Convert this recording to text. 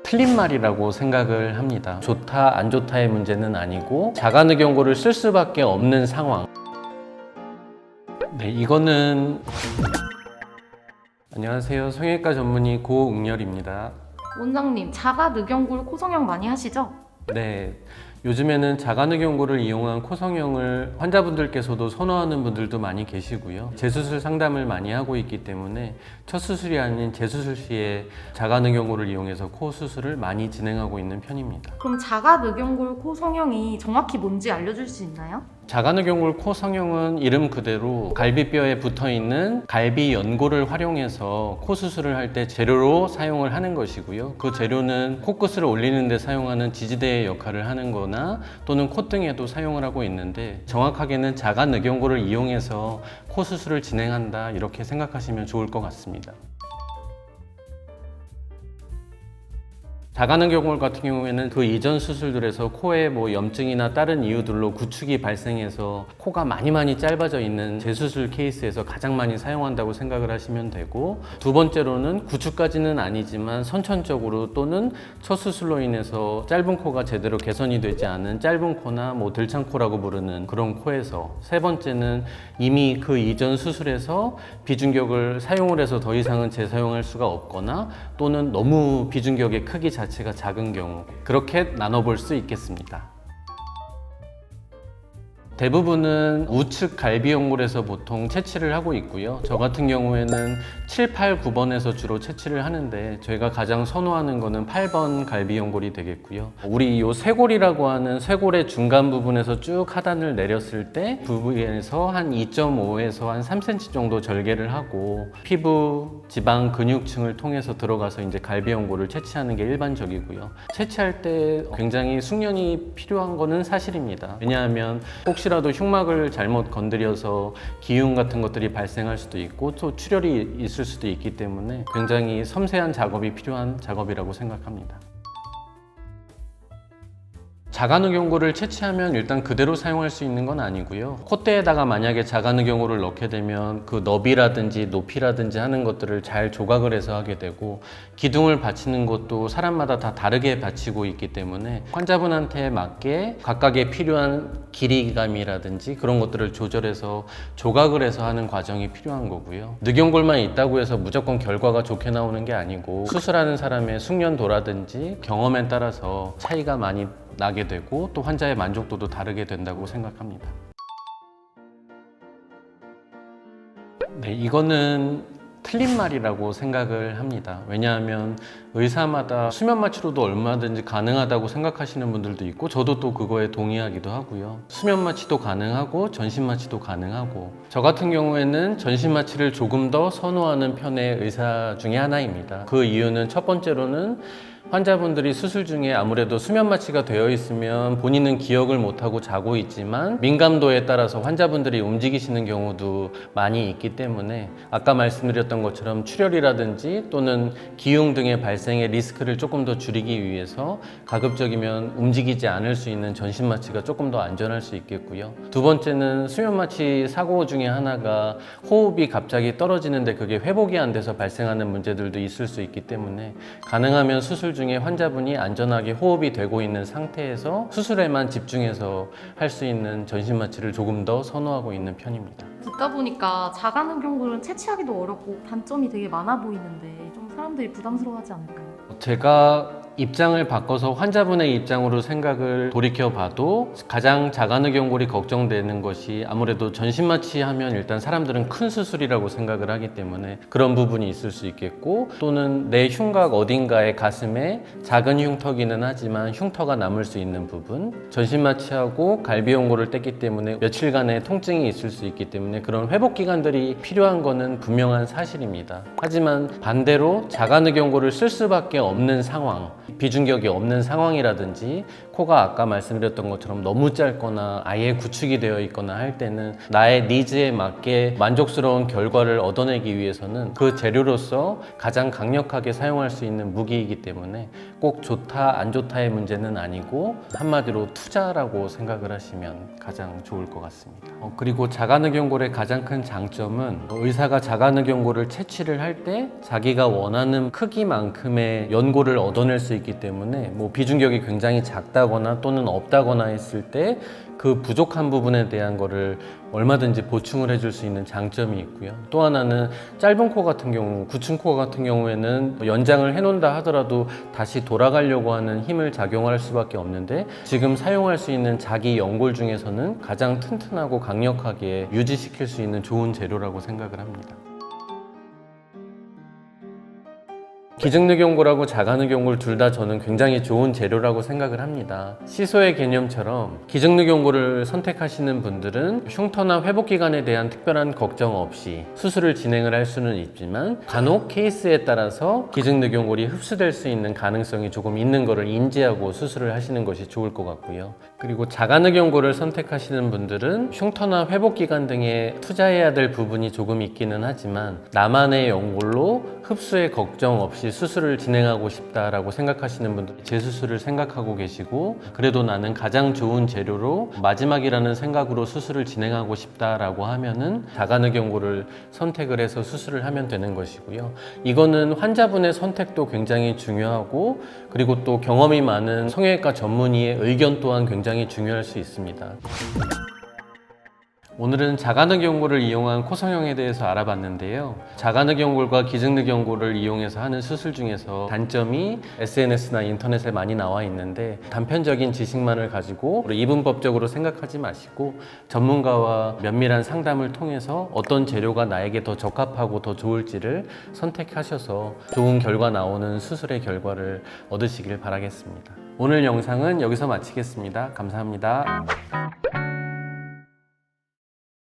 틀린 말이라고 생각을 합니다. 좋다, 안 좋다의 문제는 아니고 자가누경고를 쓸 수밖에 없는 상황. 네, 이거는 안녕하세요. 성형외과 전문의 고응렬입니다. 원장님, 자가누경골 코성형 많이 하시죠? 네, 요즘에는 자가누경고를 이용한 코성형을 환자분들께서도 선호하는 분들도 많이 계시고요. 재수술 상담을 많이 하고 있기 때문에 첫 수술이 아닌 재수술 시에 자가누경고를 이용해서 코 수술을 많이 진행하고 있는 편입니다. 그럼 자가누경골 코성형이 정확히 뭔지 알려줄 수 있나요? 자가누경골 코 성형은 이름 그대로 갈비뼈에 붙어있는 갈비 연골을 활용해서 코 수술을 할 때 재료로 사용을 하는 것이고요. 그 재료는 코끝을 올리는 데 사용하는 지지대의 역할을 하는 거나 또는 콧등에도 사용을 하고 있는데, 정확하게는 자가누경골을 이용해서 코 수술을 진행한다, 이렇게 생각하시면 좋을 것 같습니다. 자가누경골 같은 경우에는 그 이전 수술들에서 코에 염증이나 다른 이유들로 구축이 발생해서 코가 많이 짧아져 있는 재수술 케이스에서 가장 많이 사용한다고 생각을 하시면 되고, 두 번째로는 구축까지는 아니지만 선천적으로 또는 첫 수술로 인해서 짧은 코가 제대로 개선이 되지 않은 짧은 코나 들창코라고 부르는 그런 코에서, 세 번째는 이미 그 이전 수술에서 비중격을 사용을 해서 더 이상은 재사용할 수가 없거나 또는 너무 비중격의 크기 자체가 작은 경우, 그렇게 나눠볼 수 있겠습니다. 대부분은 우측 갈비연골에서 보통 채취를 하고 있고요. 저 같은 경우에는 7, 8, 9번에서 주로 채취를 하는데, 저희가 가장 선호하는 거는 8번 갈비연골이 되겠고요. 우리 이 쇄골이라고 하는 쇄골의 중간 부분에서 쭉 하단을 내렸을 때 부분에서 한 2.5에서 한 3cm 정도 절개를 하고 피부, 지방, 근육층을 통해서 들어가서 이제 갈비연골을 채취하는 게 일반적이고요. 채취할 때 굉장히 숙련이 필요한 거는 사실입니다. 왜냐하면 혹시라도 흉막을 잘못 건드려서 기흉 같은 것들이 발생할 수도 있고 또 출혈이 있을 수도 있기 때문에 굉장히 섬세한 작업이 필요한 작업이라고 생각합니다. 자가누경고를 채취하면 일단 그대로 사용할 수 있는 건 아니고요. 콧대에다가 만약에 자가누경고를 넣게 되면 그 너비라든지 높이라든지 하는 것들을 잘 조각을 해서 하게 되고, 기둥을 받치는 것도 사람마다 다 다르게 받치고 있기 때문에 환자분한테 맞게 각각의 필요한 길이감이라든지 그런 것들을 조절해서 조각을 해서 하는 과정이 필요한 거고요. 누경골만 있다고 해서 무조건 결과가 좋게 나오는 게 아니고, 수술하는 사람의 숙련도라든지 경험에 따라서 차이가 많이 나게 되고 또 환자의 만족도도 다르게 된다고 생각합니다. 네, 이거는 틀린 말이라고 생각을 합니다. 왜냐하면 의사마다 수면 마취로도 얼마든지 가능하다고 생각하시는 분들도 있고, 저도 또 그거에 동의하기도 하고요. 수면 마취도 가능하고 전신 마취도 가능하고, 저 같은 경우에는 전신 마취를 조금 더 선호하는 편의 의사 중에 하나입니다. 그 이유는 첫 번째로는 환자분들이 수술 중에 아무래도 수면 마취가 되어 있으면 본인은 기억을 못하고 자고 있지만 민감도에 따라서 환자분들이 움직이시는 경우도 많이 있기 때문에, 아까 말씀드렸던 것처럼 출혈이라든지 또는 기흉 등의 발생의 리스크를 조금 더 줄이기 위해서 가급적이면 움직이지 않을 수 있는 전신 마취가 조금 더 안전할 수 있겠고요. 두 번째는 수면 마취 사고 중에 하나가 호흡이 갑자기 떨어지는데 그게 회복이 안 돼서 발생하는 문제들도 있을 수 있기 때문에, 가능하면 수술 중에 환자분이 안전하게 호흡이 되고 있는 상태에서 수술에만 집중해서 할 수 있는 전신 마취를 조금 더 선호하고 있는 편입니다. 듣다 보니까 자가누경골은 채취하기도 어렵고 단점이 되게 많아 보이는데 좀 사람들이 부담스러워하지 않을까요? 제가 입장을 바꿔서 환자분의 입장으로 생각을 돌이켜봐도 가장 자가누경골이 걱정되는 것이, 아무래도 전신 마취하면 일단 사람들은 큰 수술이라고 생각을 하기 때문에 그런 부분이 있을 수 있겠고, 또는 내 흉곽 어딘가에 가슴에 작은 흉터기는 하지만 흉터가 남을 수 있는 부분, 전신 마취하고 갈비연골을 뗐기 때문에 며칠간의 통증이 있을 수 있기 때문에 그런 회복 기간들이 필요한 거는 분명한 사실입니다. 하지만 반대로 자가누경골을 쓸 수밖에 없는 상황, 비중격이 없는 상황이라든지 코가 아까 말씀드렸던 것처럼 너무 짧거나 아예 구축이 되어 있거나 할 때는 나의 니즈에 맞게 만족스러운 결과를 얻어내기 위해서는 그 재료로서 가장 강력하게 사용할 수 있는 무기이기 때문에 꼭 좋다 안 좋다의 문제는 아니고 한마디로 투자라고 생각을 하시면 가장 좋을 것 같습니다. 그리고 자가누경골의 가장 큰 장점은 의사가 자가누경골을 채취를 할 때 자기가 원하는 크기만큼의 연골을 얻어낼 수 있기 있기 때문에 뭐 비중격이 굉장히 작다거나 또는 없다거나 했을 때 그 부족한 부분에 대한 거를 얼마든지 보충을 해줄 수 있는 장점이 있고요. 또 하나는 짧은 코 같은 경우, 구충 코 같은 경우에는 연장을 해놓는다 하더라도 다시 돌아가려고 하는 힘을 작용할 수밖에 없는데 지금 사용할 수 있는 자기 연골 중에서는 가장 튼튼하고 강력하게 유지시킬 수 있는 좋은 재료라고 생각을 합니다. 기증늑연골하고 자가늑연골 둘 다 저는 굉장히 좋은 재료라고 생각을 합니다. 시소의 개념처럼 기증늑연골을 선택하시는 분들은 흉터나 회복 기간에 대한 특별한 걱정 없이 수술을 진행을 할 수는 있지만 간혹 케이스에 따라서 기증늑연골이 흡수될 수 있는 가능성이 조금 있는 것을 인지하고 수술을 하시는 것이 좋을 것 같고요. 그리고 자가늑연골을 선택하시는 분들은 흉터나 회복 기간 등에 투자해야 될 부분이 조금 있기는 하지만 나만의 연골로 흡수에 걱정 없이 수술을 진행하고 싶다라고 생각하시는 분들이 재수술을 생각하고 계시고 그래도 나는 가장 좋은 재료로 마지막이라는 생각으로 수술을 진행하고 싶다라고 하면은 자가늑연골을 선택을 해서 수술을 하면 되는 것이고요. 이거는 환자분의 선택도 굉장히 중요하고 그리고 또 경험이 많은 성형외과 전문의의 의견 또한 굉장히 중요할 수 있습니다. 오늘은 자가늑연골을 이용한 코 성형에 대해서 알아봤는데요. 자가늑연골과 기증늑연골을 이용해서 하는 수술 중에서 단점이 SNS나 인터넷에 많이 나와 있는데 단편적인 지식만을 가지고 이분법적으로 생각하지 마시고 전문가와 면밀한 상담을 통해서 어떤 재료가 나에게 더 적합하고 더 좋을지를 선택하셔서 좋은 결과 나오는 수술의 결과를 얻으시길 바라겠습니다. 오늘 영상은 여기서 마치겠습니다. 감사합니다.